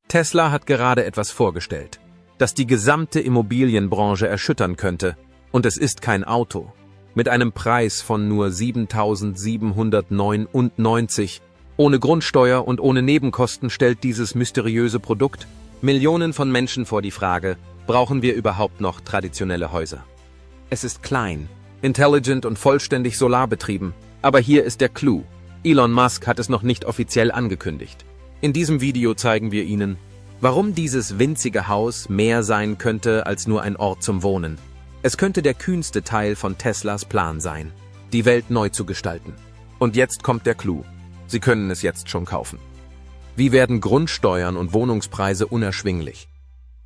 Tesla hat gerade etwas vorgestellt, das die gesamte Immobilienbranche erschüttern könnte, und es ist kein Auto. Mit einem Preis von nur 7.799, ohne Grundsteuer und ohne Nebenkosten stellt dieses mysteriöse Produkt Millionen von Menschen vor die Frage, brauchen wir überhaupt noch traditionelle Häuser? Es ist klein, intelligent und vollständig solarbetrieben, aber hier ist der Clou. Elon Musk hat es noch nicht offiziell angekündigt. In diesem Video zeigen wir Ihnen, warum dieses winzige Haus mehr sein könnte als nur ein Ort zum Wohnen. Es könnte der kühnste Teil von Teslas Plan sein, die Welt neu zu gestalten. Und jetzt kommt der Clou. Sie können es jetzt schon kaufen. Wie werden Grundsteuern und Wohnungspreise unerschwinglich?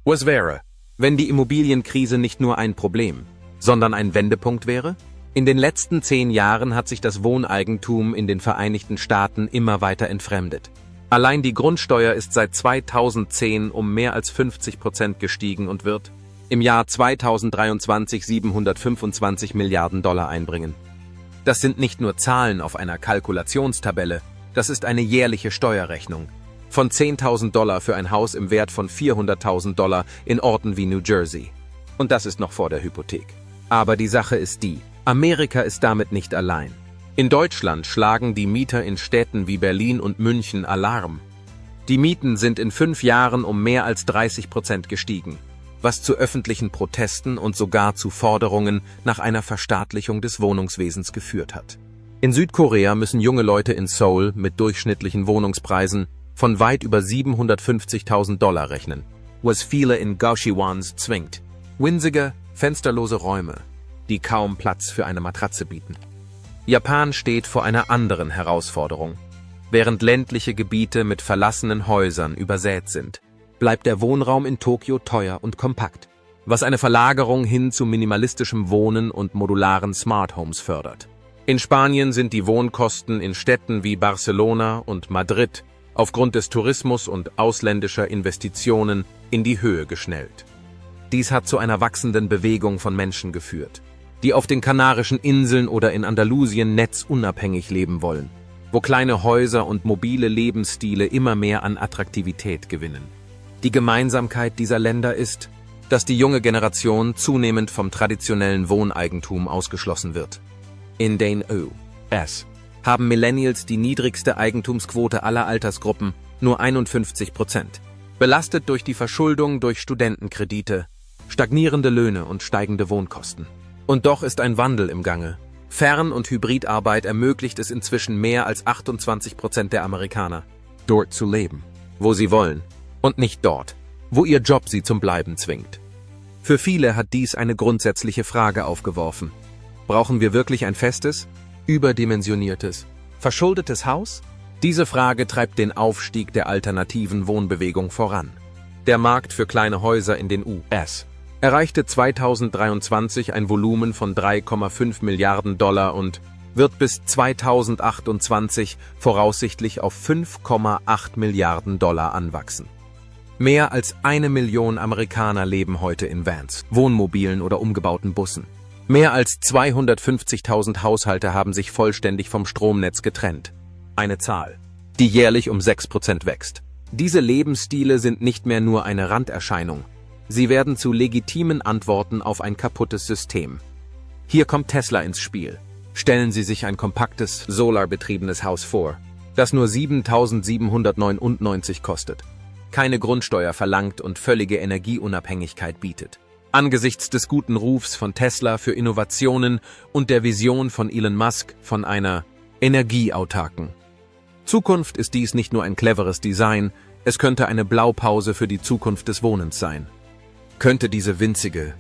Was wäre, wenn die Immobilienkrise nicht nur ein Problem, sondern ein Wendepunkt wäre? In den letzten 10 Jahren hat sich das Wohneigentum in den Vereinigten Staaten immer weiter entfremdet. Allein die Grundsteuer ist seit 2010 um mehr als 50% gestiegen und wird im Jahr 2023 $725 Milliarden einbringen. Das sind nicht nur Zahlen auf einer Kalkulationstabelle, das ist eine jährliche Steuerrechnung. Von $10.000 für ein Haus im Wert von $400.000 in Orten wie New Jersey. Und das ist noch vor der Hypothek. Aber die Sache ist die, Amerika ist damit nicht allein. In Deutschland schlagen die Mieter in Städten wie Berlin und München Alarm. Die Mieten sind in 5 Jahren um mehr als 30% gestiegen, was zu öffentlichen Protesten und sogar zu Forderungen nach einer Verstaatlichung des Wohnungswesens geführt hat. In Südkorea müssen junge Leute in Seoul mit durchschnittlichen Wohnungspreisen von weit über $750.000 rechnen, was viele in Gaoxiwans zwingt. Winzige, fensterlose Räume, die kaum Platz für eine Matratze bieten. Japan steht vor einer anderen Herausforderung. Während ländliche Gebiete mit verlassenen Häusern übersät sind, bleibt der Wohnraum in Tokio teuer und kompakt, was eine Verlagerung hin zu minimalistischem Wohnen und modularen Smart Homes fördert. In Spanien sind die Wohnkosten in Städten wie Barcelona und Madrid aufgrund des Tourismus und ausländischer Investitionen in die Höhe geschnellt. Dies hat zu einer wachsenden Bewegung von Menschen geführt, die auf den Kanarischen Inseln oder in Andalusien netzunabhängig leben wollen, wo kleine Häuser und mobile Lebensstile immer mehr an Attraktivität gewinnen. Die Gemeinsamkeit dieser Länder ist, dass die junge Generation zunehmend vom traditionellen Wohneigentum ausgeschlossen wird. In den US haben Millennials die niedrigste Eigentumsquote aller Altersgruppen, nur 51%, belastet durch die Verschuldung durch Studentenkredite, stagnierende Löhne und steigende Wohnkosten. Und doch ist ein Wandel im Gange. Fern- und Hybridarbeit ermöglicht es inzwischen mehr als 28% der Amerikaner, dort zu leben, wo sie wollen, und nicht dort, wo ihr Job sie zum Bleiben zwingt. Für viele hat dies eine grundsätzliche Frage aufgeworfen. Brauchen wir wirklich ein festes, überdimensioniertes, verschuldetes Haus? Diese Frage treibt den Aufstieg der alternativen Wohnbewegung voran. Der Markt für kleine Häuser in den US erreichte 2023 ein Volumen von $3,5 Milliarden und wird bis 2028 voraussichtlich auf $5,8 Milliarden anwachsen. Mehr als 1 Million Amerikaner leben heute in Vans, Wohnmobilen oder umgebauten Bussen. Mehr als 250.000 Haushalte haben sich vollständig vom Stromnetz getrennt. Eine Zahl, die jährlich um 6% wächst. Diese Lebensstile sind nicht mehr nur eine Randerscheinung. Sie werden zu legitimen Antworten auf ein kaputtes System. Hier kommt Tesla ins Spiel. Stellen Sie sich ein kompaktes, solarbetriebenes Haus vor, das nur $7.799 kostet, keine Grundsteuer verlangt und völlige Energieunabhängigkeit bietet. Angesichts des guten Rufs von Tesla für Innovationen und der Vision von Elon Musk von einer energieautarken Zukunft ist dies nicht nur ein cleveres Design, es könnte eine Blaupause für die Zukunft des Wohnens sein. Könnte diese winzige,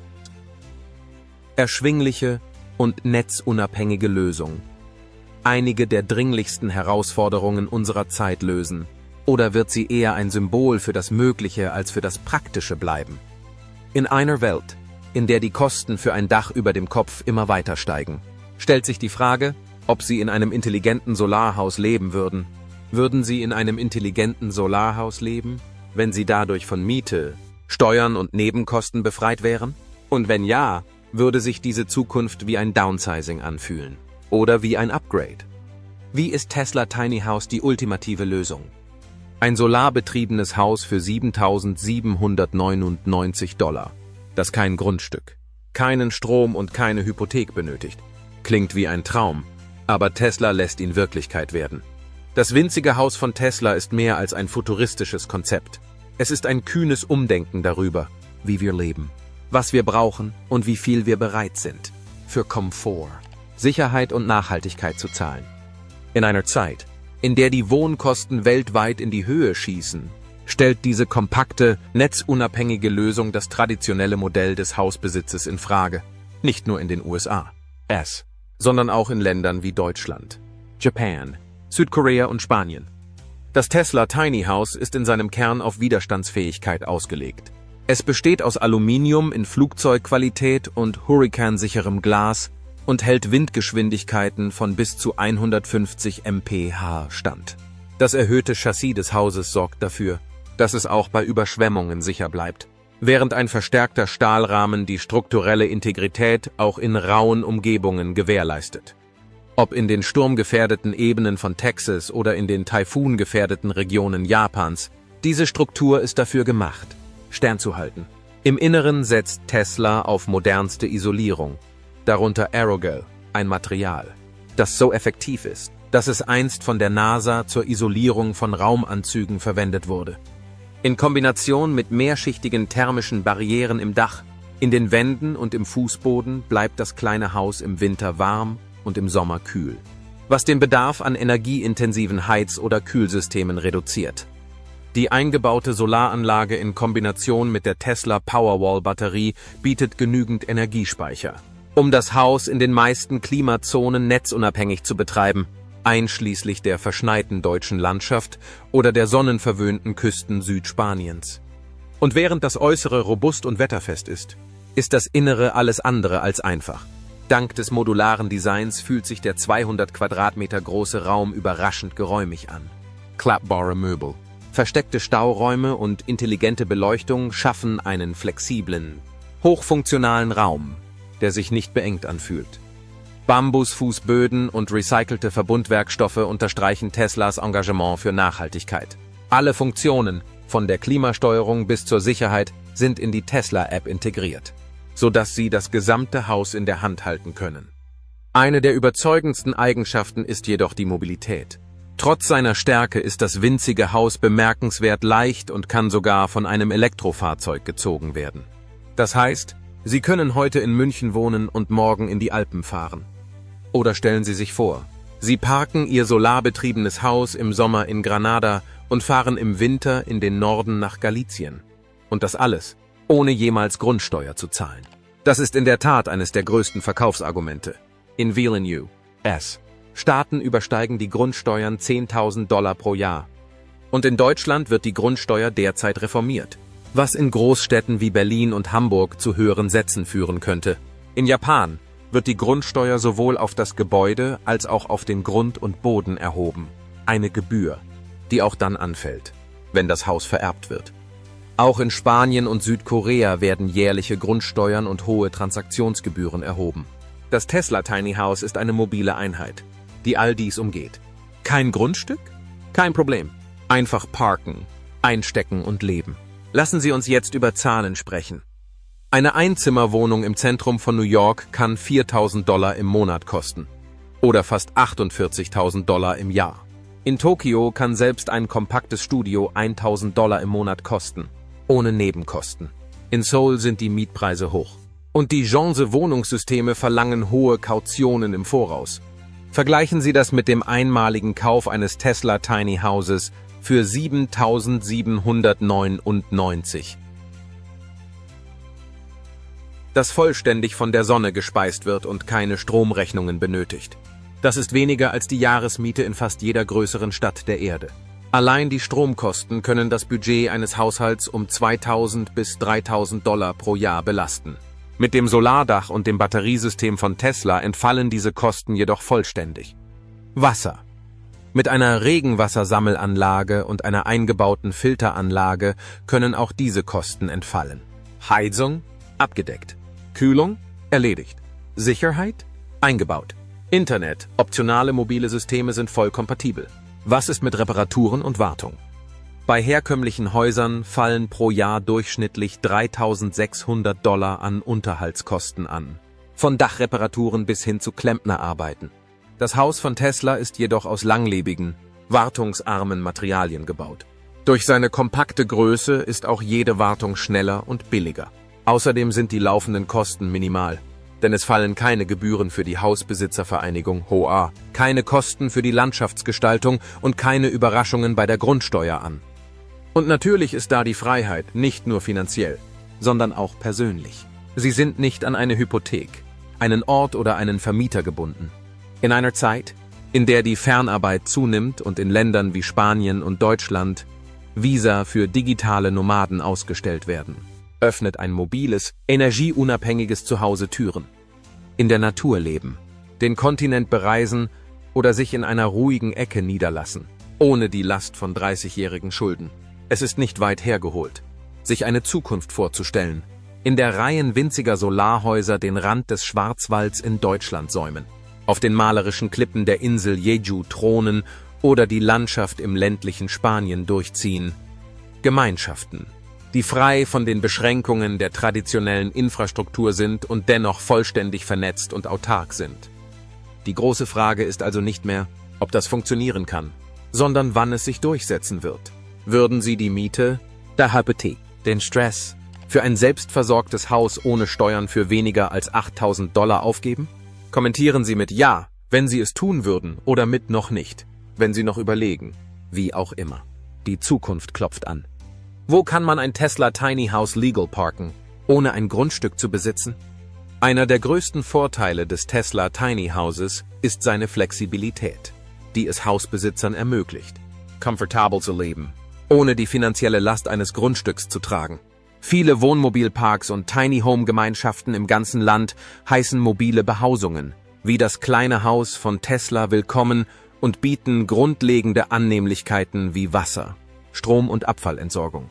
erschwingliche und netzunabhängige Lösung einige der dringlichsten Herausforderungen unserer Zeit lösen, oder wird sie eher ein Symbol für das Mögliche als für das Praktische bleiben? In einer Welt, in der die Kosten für ein Dach über dem Kopf immer weiter steigen, stellt sich die Frage, ob Sie in einem intelligenten Solarhaus leben würden. Würden Sie in einem intelligenten Solarhaus leben, wenn Sie dadurch von Miete, Steuern und Nebenkosten befreit wären? Und wenn ja, würde sich diese Zukunft wie ein Downsizing anfühlen oder wie ein Upgrade? Wie ist Tesla Tiny House die ultimative Lösung? Ein solarbetriebenes Haus für $7.799, das kein Grundstück, keinen Strom und keine Hypothek benötigt. Klingt wie ein Traum, aber Tesla lässt ihn Wirklichkeit werden. Das winzige Haus von Tesla ist mehr als ein futuristisches Konzept. Es ist ein kühnes Umdenken darüber, wie wir leben, was wir brauchen und wie viel wir bereit sind, für Komfort, Sicherheit und Nachhaltigkeit zu zahlen. In einer Zeit, in der die Wohnkosten weltweit in die Höhe schießen, stellt diese kompakte, netzunabhängige Lösung das traditionelle Modell des Hausbesitzes in Frage. Nicht nur in den USA, sondern auch in Ländern wie Deutschland, Japan, Südkorea und Spanien. Das Tesla Tiny House ist in seinem Kern auf Widerstandsfähigkeit ausgelegt. Es besteht aus Aluminium in Flugzeugqualität und hurrikansicherem Glas und hält Windgeschwindigkeiten von bis zu 150 mph stand. Das erhöhte Chassis des Hauses sorgt dafür, dass es auch bei Überschwemmungen sicher bleibt, während ein verstärkter Stahlrahmen die strukturelle Integrität auch in rauen Umgebungen gewährleistet. Ob in den sturmgefährdeten Ebenen von Texas oder in den taifungefährdeten Regionen Japans, diese Struktur ist dafür gemacht, standzuhalten. Im Inneren setzt Tesla auf modernste Isolierung, darunter Aerogel, ein Material, das so effektiv ist, dass es einst von der NASA zur Isolierung von Raumanzügen verwendet wurde. In Kombination mit mehrschichtigen thermischen Barrieren im Dach, in den Wänden und im Fußboden bleibt das kleine Haus im Winter warm und im Sommer kühl, was den Bedarf an energieintensiven Heiz- oder Kühlsystemen reduziert. Die eingebaute Solaranlage in Kombination mit der Tesla Powerwall-Batterie bietet genügend Energiespeicher, um das Haus in den meisten Klimazonen netzunabhängig zu betreiben, einschließlich der verschneiten deutschen Landschaft oder der sonnenverwöhnten Küsten Südspaniens. Und während das Äußere robust und wetterfest ist das Innere alles andere als einfach. Dank des modularen Designs fühlt sich der 200 Quadratmeter große Raum überraschend geräumig an. Klappbare Möbel, versteckte Stauräume und intelligente Beleuchtung schaffen einen flexiblen, hochfunktionalen Raum, der sich nicht beengt anfühlt. Bambusfußböden und recycelte Verbundwerkstoffe unterstreichen Teslas Engagement für Nachhaltigkeit. Alle Funktionen, von der Klimasteuerung bis zur Sicherheit, sind in die Tesla-App integriert, sodass Sie das gesamte Haus in der Hand halten können. Eine der überzeugendsten Eigenschaften ist jedoch die Mobilität. Trotz seiner Stärke ist das winzige Haus bemerkenswert leicht und kann sogar von einem Elektrofahrzeug gezogen werden. Das heißt, Sie können heute in München wohnen und morgen in die Alpen fahren. Oder stellen Sie sich vor, Sie parken Ihr solarbetriebenes Haus im Sommer in Granada und fahren im Winter in den Norden nach Galizien. Und das alles, ohne jemals Grundsteuer zu zahlen. Das ist in der Tat eines der größten Verkaufsargumente. In vielen US-Staaten übersteigen die Grundsteuern $10.000 pro Jahr. Und in Deutschland wird die Grundsteuer derzeit reformiert, was in Großstädten wie Berlin und Hamburg zu höheren Sätzen führen könnte. In Japan wird die Grundsteuer sowohl auf das Gebäude als auch auf den Grund und Boden erhoben. Eine Gebühr, die auch dann anfällt, wenn das Haus vererbt wird. Auch in Spanien und Südkorea werden jährliche Grundsteuern und hohe Transaktionsgebühren erhoben. Das Tesla Tiny House ist eine mobile Einheit, die all dies umgeht. Kein Grundstück? Kein Problem. Einfach parken, einstecken und leben. Lassen Sie uns jetzt über Zahlen sprechen. Eine Einzimmerwohnung im Zentrum von New York kann $4.000 im Monat kosten. Oder fast $48.000 im Jahr. In Tokio kann selbst ein kompaktes Studio $1.000 im Monat kosten. Ohne Nebenkosten. In Seoul sind die Mietpreise hoch. Und die Genre-Wohnungssysteme verlangen hohe Kautionen im Voraus. Vergleichen Sie das mit dem einmaligen Kauf eines Tesla Tiny Houses für $7.799. Das vollständig von der Sonne gespeist wird und keine Stromrechnungen benötigt. Das ist weniger als die Jahresmiete in fast jeder größeren Stadt der Erde. Allein die Stromkosten können das Budget eines Haushalts um $2.000 bis $3.000 pro Jahr belasten. Mit dem Solardach und dem Batteriesystem von Tesla entfallen diese Kosten jedoch vollständig. Wasser. Mit einer Regenwassersammelanlage und einer eingebauten Filteranlage können auch diese Kosten entfallen. Heizung? Abgedeckt. Kühlung? Erledigt. Sicherheit? Eingebaut. Internet, optionale mobile Systeme sind voll kompatibel. Was ist mit Reparaturen und Wartung? Bei herkömmlichen Häusern fallen pro Jahr durchschnittlich $3.600 an Unterhaltskosten an. Von Dachreparaturen bis hin zu Klempnerarbeiten. Das Haus von Tesla ist jedoch aus langlebigen, wartungsarmen Materialien gebaut. Durch seine kompakte Größe ist auch jede Wartung schneller und billiger. Außerdem sind die laufenden Kosten minimal, denn es fallen keine Gebühren für die Hausbesitzervereinigung HOA, keine Kosten für die Landschaftsgestaltung und keine Überraschungen bei der Grundsteuer an. Und natürlich ist da die Freiheit, nicht nur finanziell, sondern auch persönlich. Sie sind nicht an eine Hypothek, einen Ort oder einen Vermieter gebunden. In einer Zeit, in der die Fernarbeit zunimmt und in Ländern wie Spanien und Deutschland Visa für digitale Nomaden ausgestellt werden, öffnet ein mobiles, energieunabhängiges Zuhause Türen. In der Natur leben, den Kontinent bereisen oder sich in einer ruhigen Ecke niederlassen, ohne die Last von 30-jährigen Schulden. Es ist nicht weit hergeholt, sich eine Zukunft vorzustellen, in der Reihen winziger Solarhäuser den Rand des Schwarzwalds in Deutschland säumen, auf den malerischen Klippen der Insel Jeju thronen oder die Landschaft im ländlichen Spanien durchziehen. Gemeinschaften, die frei von den Beschränkungen der traditionellen Infrastruktur sind und dennoch vollständig vernetzt und autark sind. Die große Frage ist also nicht mehr, ob das funktionieren kann, sondern wann es sich durchsetzen wird. Würden Sie die Miete, der Hypothek, den Stress für ein selbstversorgtes Haus ohne Steuern für weniger als $8.000 aufgeben? Kommentieren Sie mit Ja, wenn Sie es tun würden, oder mit noch nicht, wenn Sie noch überlegen. Wie auch immer. Die Zukunft klopft an. Wo kann man ein Tesla Tiny House legal parken, ohne ein Grundstück zu besitzen? Einer der größten Vorteile des Tesla Tiny Houses ist seine Flexibilität, die es Hausbesitzern ermöglicht, komfortabel zu leben, ohne die finanzielle Last eines Grundstücks zu tragen. Viele Wohnmobilparks und Tiny Home Gemeinschaften im ganzen Land heißen mobile Behausungen, wie das kleine Haus von Tesla willkommen und bieten grundlegende Annehmlichkeiten wie Wasser, Strom- und Abfallentsorgung.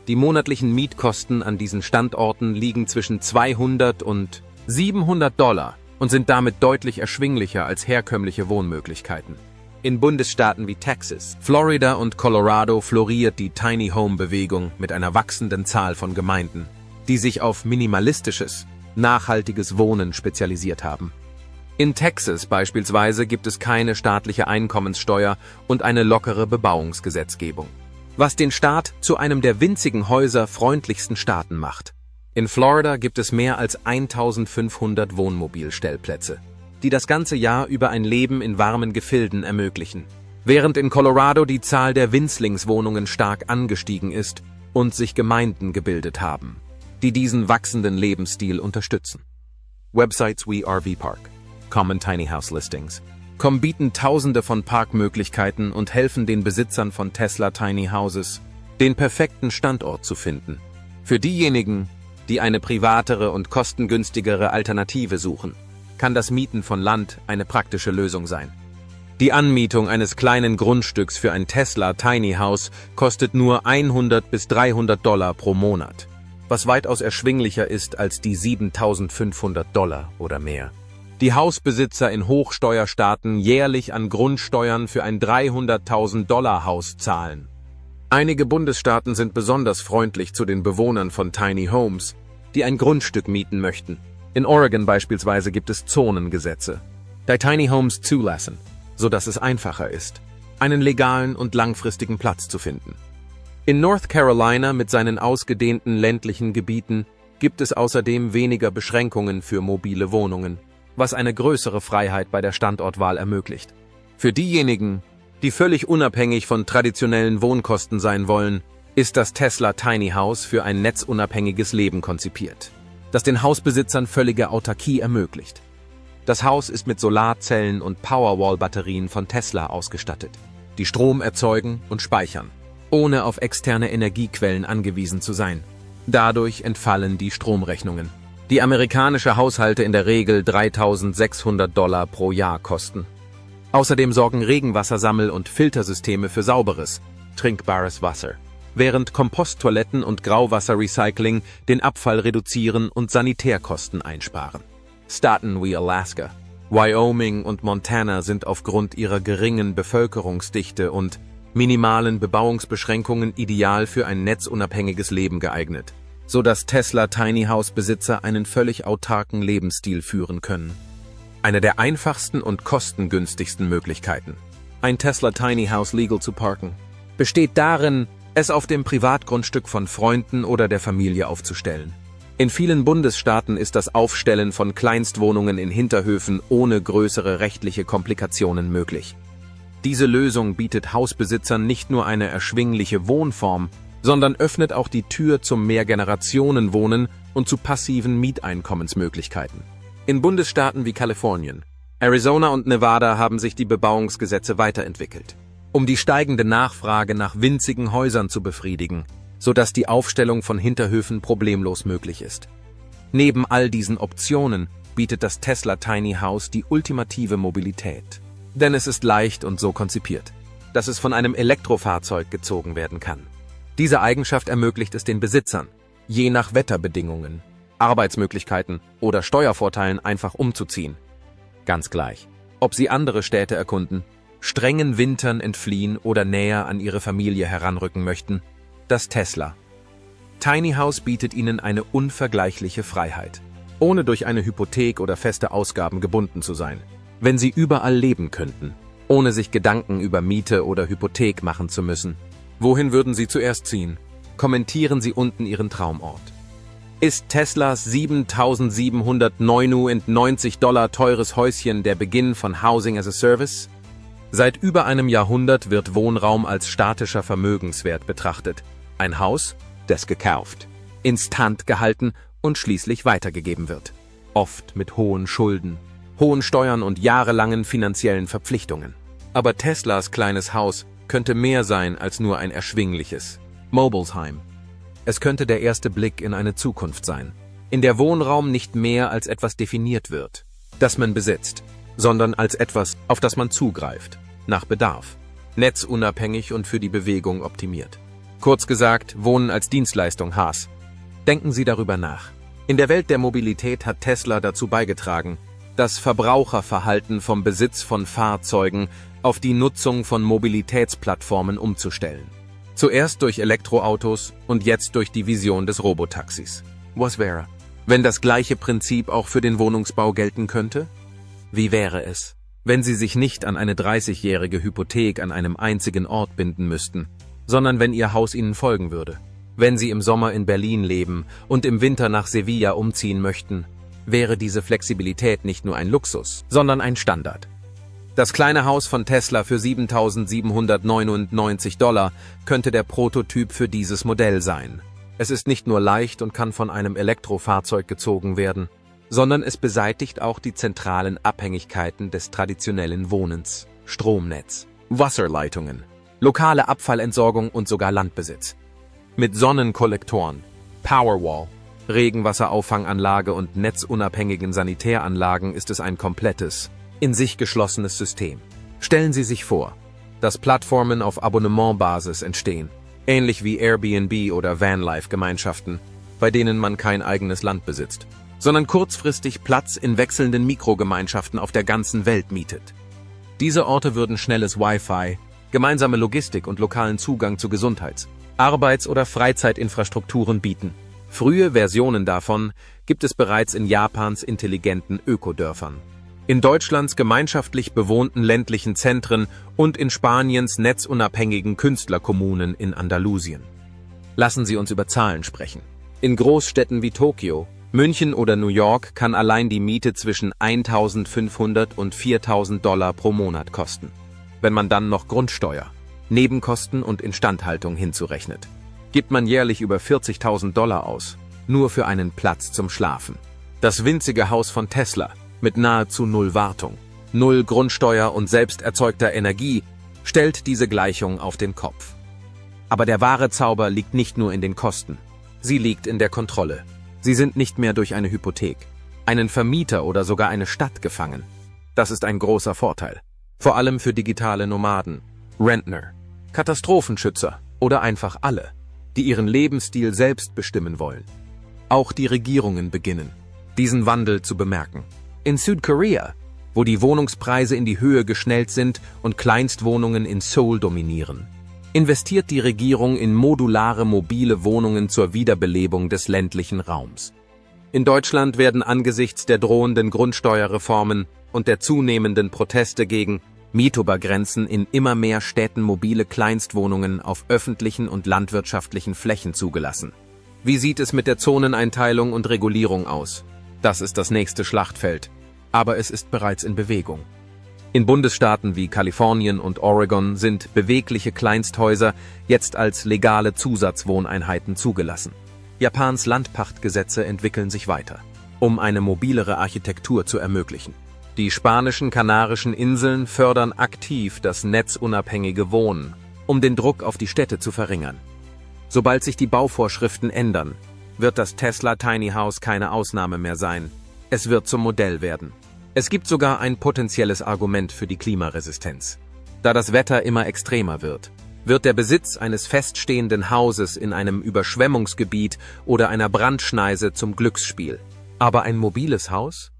Die monatlichen Mietkosten an diesen Standorten liegen zwischen $200 und $700 und sind damit deutlich erschwinglicher als herkömmliche Wohnmöglichkeiten. In Bundesstaaten wie Texas, Florida und Colorado floriert die Tiny Home Bewegung mit einer wachsenden Zahl von Gemeinden, die sich auf minimalistisches, nachhaltiges Wohnen spezialisiert haben. In Texas beispielsweise gibt es keine staatliche Einkommenssteuer und eine lockere Bebauungsgesetzgebung, was den Staat zu einem der winzigen häuserfreundlichsten Staaten macht. In Florida gibt es mehr als 1.500 Wohnmobilstellplätze, die das ganze Jahr über ein Leben in warmen Gefilden ermöglichen, während in Colorado die Zahl der Winzlingswohnungen stark angestiegen ist und sich Gemeinden gebildet haben, die diesen wachsenden Lebensstil unterstützen. Websites wie RV Park, Common Tiny House Listings, bieten Tausende von Parkmöglichkeiten und helfen den Besitzern von Tesla Tiny Houses, den perfekten Standort zu finden. Für diejenigen, die eine privatere und kostengünstigere Alternative suchen, kann das Mieten von Land eine praktische Lösung sein. Die Anmietung eines kleinen Grundstücks für ein Tesla Tiny House kostet nur $100 bis $300 pro Monat, was weitaus erschwinglicher ist als die $7.500 oder mehr, die Hausbesitzer in Hochsteuerstaaten jährlich an Grundsteuern für ein $300.000 Haus zahlen. Einige Bundesstaaten sind besonders freundlich zu den Bewohnern von Tiny Homes, die ein Grundstück mieten möchten. In Oregon beispielsweise gibt es Zonengesetze, die Tiny Homes zulassen, sodass es einfacher ist, einen legalen und langfristigen Platz zu finden. In North Carolina mit seinen ausgedehnten ländlichen Gebieten gibt es außerdem weniger Beschränkungen für mobile Wohnungen, was eine größere Freiheit bei der Standortwahl ermöglicht. Für diejenigen, die völlig unabhängig von traditionellen Wohnkosten sein wollen, ist das Tesla Tiny House für ein netzunabhängiges Leben konzipiert, das den Hausbesitzern völlige Autarkie ermöglicht. Das Haus ist mit Solarzellen und Powerwall-Batterien von Tesla ausgestattet, die Strom erzeugen und speichern, ohne auf externe Energiequellen angewiesen zu sein. Dadurch entfallen die Stromrechnungen, die amerikanische Haushalte in der Regel $3.600 pro Jahr kosten. Außerdem sorgen Regenwassersammel- und Filtersysteme für sauberes, trinkbares Wasser, während Komposttoiletten und Grauwasserrecycling den Abfall reduzieren und Sanitärkosten einsparen. Staaten wie Alaska, Wyoming und Montana sind aufgrund ihrer geringen Bevölkerungsdichte und minimalen Bebauungsbeschränkungen ideal für ein netzunabhängiges Leben geeignet, sodass Tesla Tiny House Besitzer einen völlig autarken Lebensstil führen können. Eine der einfachsten und kostengünstigsten Möglichkeiten, ein Tesla Tiny House legal zu parken, besteht darin, es auf dem Privatgrundstück von Freunden oder der Familie aufzustellen. In vielen Bundesstaaten ist das Aufstellen von Kleinstwohnungen in Hinterhöfen ohne größere rechtliche Komplikationen möglich. Diese Lösung bietet Hausbesitzern nicht nur eine erschwingliche Wohnform, sondern öffnet auch die Tür zum Mehrgenerationenwohnen und zu passiven Mieteinkommensmöglichkeiten. In Bundesstaaten wie Kalifornien, Arizona und Nevada haben sich die Bebauungsgesetze weiterentwickelt, um die steigende Nachfrage nach winzigen Häusern zu befriedigen, sodass die Aufstellung von Hinterhöfen problemlos möglich ist. Neben all diesen Optionen bietet das Tesla Tiny House die ultimative Mobilität. Denn es ist leicht und so konzipiert, dass es von einem Elektrofahrzeug gezogen werden kann. Diese Eigenschaft ermöglicht es den Besitzern, je nach Wetterbedingungen, Arbeitsmöglichkeiten oder Steuervorteilen einfach umzuziehen. Ganz gleich, ob sie andere Städte erkunden, strengen Wintern entfliehen oder näher an ihre Familie heranrücken möchten, das Tesla Tiny House bietet ihnen eine unvergleichliche Freiheit, ohne durch eine Hypothek oder feste Ausgaben gebunden zu sein. Wenn sie überall leben könnten, ohne sich Gedanken über Miete oder Hypothek machen zu müssen. Wohin würden Sie zuerst ziehen? Kommentieren Sie unten Ihren Traumort. Ist Teslas $7.799 teures Häuschen der Beginn von Housing as a Service? Seit über einem Jahrhundert wird Wohnraum als statischer Vermögenswert betrachtet. Ein Haus, das gekauft, instant gehalten und schließlich weitergegeben wird. Oft mit hohen Schulden, hohen Steuern und jahrelangen finanziellen Verpflichtungen. Aber Teslas kleines Haus könnte mehr sein als nur ein erschwingliches Mobilsheim. Es könnte der erste Blick in eine Zukunft sein, in der Wohnraum nicht mehr als etwas definiert wird, das man besitzt, sondern als etwas, auf das man zugreift, nach Bedarf, netzunabhängig und für die Bewegung optimiert. Kurz gesagt, Wohnen als Dienstleistung Haas. Denken Sie darüber nach. In der Welt der Mobilität hat Tesla dazu beigetragen, das Verbraucherverhalten vom Besitz von Fahrzeugen auf die Nutzung von Mobilitätsplattformen umzustellen. Zuerst durch Elektroautos und jetzt durch die Vision des Robotaxis. Was wäre, wenn das gleiche Prinzip auch für den Wohnungsbau gelten könnte? Wie wäre es, wenn Sie sich nicht an eine 30-jährige Hypothek an einem einzigen Ort binden müssten, sondern wenn Ihr Haus Ihnen folgen würde? Wenn Sie im Sommer in Berlin leben und im Winter nach Sevilla umziehen möchten, wäre diese Flexibilität nicht nur ein Luxus, sondern ein Standard. Das kleine Haus von Tesla für $7.799 könnte der Prototyp für dieses Modell sein. Es ist nicht nur leicht und kann von einem Elektrofahrzeug gezogen werden, sondern es beseitigt auch die zentralen Abhängigkeiten des traditionellen Wohnens, Stromnetz, Wasserleitungen, lokale Abfallentsorgung und sogar Landbesitz. Mit Sonnenkollektoren, Powerwall, Regenwasserauffanganlage und netzunabhängigen Sanitäranlagen ist es ein komplettes, in sich geschlossenes System. Stellen Sie sich vor, dass Plattformen auf Abonnementbasis entstehen, ähnlich wie Airbnb oder Vanlife-Gemeinschaften, bei denen man kein eigenes Land besitzt, sondern kurzfristig Platz in wechselnden Mikrogemeinschaften auf der ganzen Welt mietet. Diese Orte würden schnelles Wi-Fi, gemeinsame Logistik und lokalen Zugang zu Gesundheits-, Arbeits- oder Freizeitinfrastrukturen bieten. Frühe Versionen davon gibt es bereits in Japans intelligenten Ökodörfern, in Deutschlands gemeinschaftlich bewohnten ländlichen Zentren und in Spaniens netzunabhängigen Künstlerkommunen in Andalusien. Lassen Sie uns über Zahlen sprechen. In Großstädten wie Tokio, München oder New York kann allein die Miete zwischen $1.500 und $4.000 pro Monat kosten, wenn man dann noch Grundsteuer, Nebenkosten und Instandhaltung hinzurechnet. Gibt man jährlich über $40.000 aus, nur für einen Platz zum Schlafen. Das winzige Haus von Tesla, mit nahezu null Wartung, null Grundsteuer und selbst erzeugter Energie, stellt diese Gleichung auf den Kopf. Aber der wahre Zauber liegt nicht nur in den Kosten, sie liegt in der Kontrolle. Sie sind nicht mehr durch eine Hypothek, einen Vermieter oder sogar eine Stadt gefangen. Das ist ein großer Vorteil, vor allem für digitale Nomaden, Rentner, Katastrophenschützer oder einfach alle, die ihren Lebensstil selbst bestimmen wollen. Auch die Regierungen beginnen, diesen Wandel zu bemerken. In Südkorea, wo die Wohnungspreise in die Höhe geschnellt sind und Kleinstwohnungen in Seoul dominieren, investiert die Regierung in modulare mobile Wohnungen zur Wiederbelebung des ländlichen Raums. In Deutschland werden angesichts der drohenden Grundsteuerreformen und der zunehmenden Proteste gegen Mietobergrenzen in immer mehr Städten mobile Kleinstwohnungen auf öffentlichen und landwirtschaftlichen Flächen zugelassen. Wie sieht es mit der Zoneneinteilung und Regulierung aus? Das ist das nächste Schlachtfeld, aber es ist bereits in Bewegung. In Bundesstaaten wie Kalifornien und Oregon sind bewegliche Kleinsthäuser jetzt als legale Zusatzwohneinheiten zugelassen. Japans Landpachtgesetze entwickeln sich weiter, um eine mobilere Architektur zu ermöglichen. Die spanischen Kanarischen Inseln fördern aktiv das netzunabhängige Wohnen, um den Druck auf die Städte zu verringern. Sobald sich die Bauvorschriften ändern, wird das Tesla Tiny House keine Ausnahme mehr sein. Es wird zum Modell werden. Es gibt sogar ein potenzielles Argument für die Klimaresistenz. Da das Wetter immer extremer wird der Besitz eines feststehenden Hauses in einem Überschwemmungsgebiet oder einer Brandschneise zum Glücksspiel. Aber ein mobiles Haus?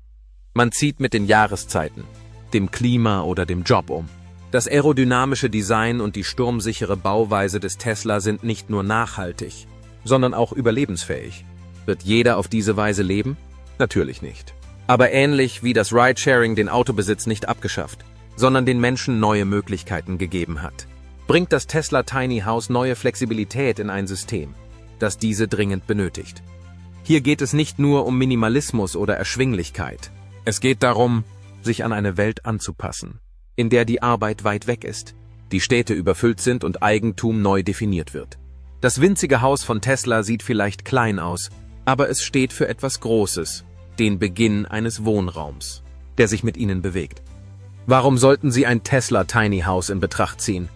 Man zieht mit den Jahreszeiten, dem Klima oder dem Job um. Das aerodynamische Design und die sturmsichere Bauweise des Tesla sind nicht nur nachhaltig, sondern auch überlebensfähig. Wird jeder auf diese Weise leben? Natürlich nicht. Aber ähnlich wie das Ridesharing den Autobesitz nicht abgeschafft, sondern den Menschen neue Möglichkeiten gegeben hat, bringt das Tesla Tiny House neue Flexibilität in ein System, das diese dringend benötigt. Hier geht es nicht nur um Minimalismus oder Erschwinglichkeit. Es geht darum, sich an eine Welt anzupassen, in der die Arbeit weit weg ist, die Städte überfüllt sind und Eigentum neu definiert wird. Das winzige Haus von Tesla sieht vielleicht klein aus, aber es steht für etwas Großes, den Beginn eines Wohnraums, der sich mit Ihnen bewegt. Warum sollten Sie ein Tesla Tiny House in Betracht ziehen?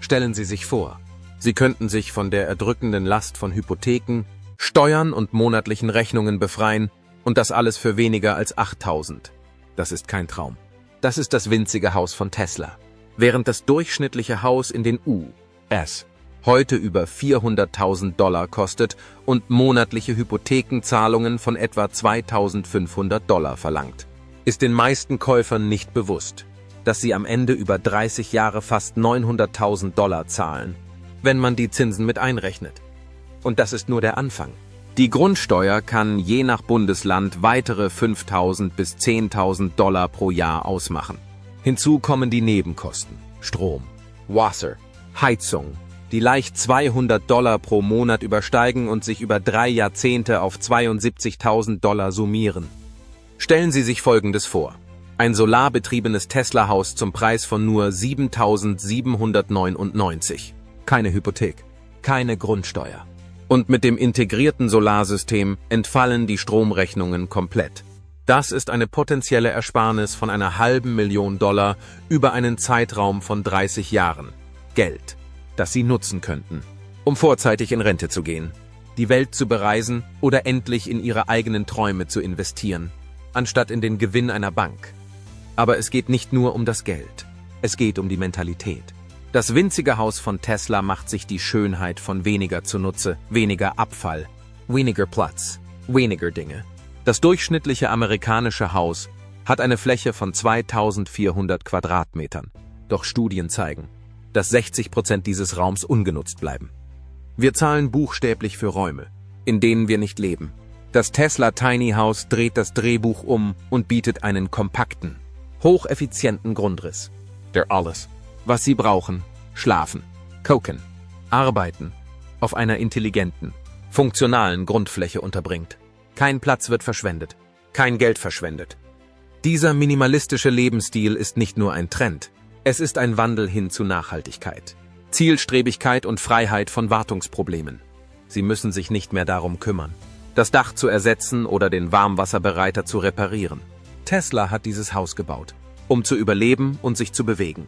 Stellen Sie sich vor, Sie könnten sich von der erdrückenden Last von Hypotheken, Steuern und monatlichen Rechnungen befreien und das alles für weniger als 8.000. Das ist kein Traum. Das ist das winzige Haus von Tesla. Während das durchschnittliche Haus in den US heute über $400.000 kostet und monatliche Hypothekenzahlungen von etwa $2.500 verlangt, ist den meisten Käufern nicht bewusst, dass sie am Ende über 30 Jahre fast $900.000 zahlen, wenn man die Zinsen mit einrechnet. Und das ist nur der Anfang. Die Grundsteuer kann je nach Bundesland weitere $5.000 bis $10.000 pro Jahr ausmachen. Hinzu kommen die Nebenkosten, Strom, Wasser, Heizung, die leicht $200 pro Monat übersteigen und sich über 3 Jahrzehnte auf $72.000 summieren. Stellen Sie sich Folgendes vor. Ein solarbetriebenes Tesla-Haus zum Preis von nur $7.799. Keine Hypothek, keine Grundsteuer. Und mit dem integrierten Solarsystem entfallen die Stromrechnungen komplett. Das ist eine potenzielle Ersparnis von einer $500.000 über einen Zeitraum von 30 Jahren. Geld, das Sie nutzen könnten, um vorzeitig in Rente zu gehen, die Welt zu bereisen oder endlich in Ihre eigenen Träume zu investieren, anstatt in den Gewinn einer Bank. Aber es geht nicht nur um das Geld, es geht um die Mentalität. Das winzige Haus von Tesla macht sich die Schönheit von weniger zunutze, weniger Abfall, weniger Platz, weniger Dinge. Das durchschnittliche amerikanische Haus hat eine Fläche von 2.400 Quadratmetern. Doch Studien zeigen, dass 60% dieses Raums ungenutzt bleiben. Wir zahlen buchstäblich für Räume, in denen wir nicht leben. Das Tesla Tiny House dreht das Drehbuch um und bietet einen kompakten, hocheffizienten Grundriss, der alles, was Sie brauchen, schlafen, kochen, arbeiten, auf einer intelligenten, funktionalen Grundfläche unterbringt. Kein Platz wird verschwendet, kein Geld verschwendet. Dieser minimalistische Lebensstil ist nicht nur ein Trend, es ist ein Wandel hin zu Nachhaltigkeit, Zielstrebigkeit und Freiheit von Wartungsproblemen. Sie müssen sich nicht mehr darum kümmern, das Dach zu ersetzen oder den Warmwasserbereiter zu reparieren. Tesla hat dieses Haus gebaut, um zu überleben und sich zu bewegen.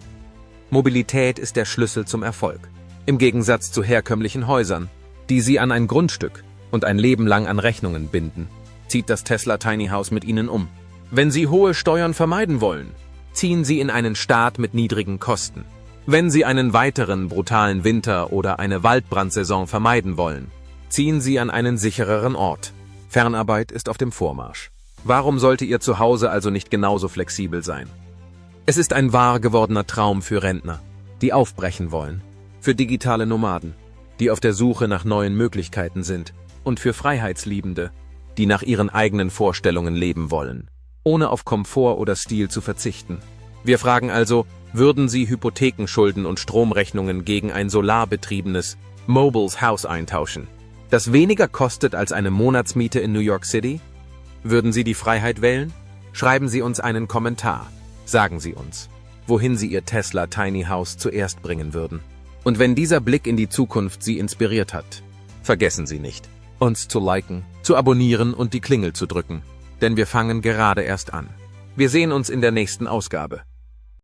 Mobilität ist der Schlüssel zum Erfolg. Im Gegensatz zu herkömmlichen Häusern, die Sie an ein Grundstück und ein Leben lang an Rechnungen binden, zieht das Tesla Tiny House mit Ihnen um. Wenn Sie hohe Steuern vermeiden wollen, ziehen Sie in einen Staat mit niedrigen Kosten. Wenn Sie einen weiteren brutalen Winter oder eine Waldbrandsaison vermeiden wollen, ziehen Sie an einen sichereren Ort. Fernarbeit ist auf dem Vormarsch. Warum sollte Ihr Zuhause also nicht genauso flexibel sein? Es ist ein wahr gewordener Traum für Rentner, die aufbrechen wollen, Für digitale Nomaden, die auf der Suche nach neuen Möglichkeiten sind, und für Freiheitsliebende, die nach ihren eigenen Vorstellungen leben wollen, ohne auf Komfort oder Stil zu verzichten. Wir fragen also, würden Sie Hypothekenschulden und Stromrechnungen gegen ein solarbetriebenes Mobiles House eintauschen, das weniger kostet als eine Monatsmiete in New York City? Würden Sie die Freiheit wählen? Schreiben Sie uns einen Kommentar. Sagen Sie uns, wohin Sie Ihr Tesla Tiny House zuerst bringen würden. Und wenn dieser Blick in die Zukunft Sie inspiriert hat, vergessen Sie nicht, uns zu liken, zu abonnieren und die Klingel zu drücken, denn wir fangen gerade erst an. Wir sehen uns in der nächsten Ausgabe.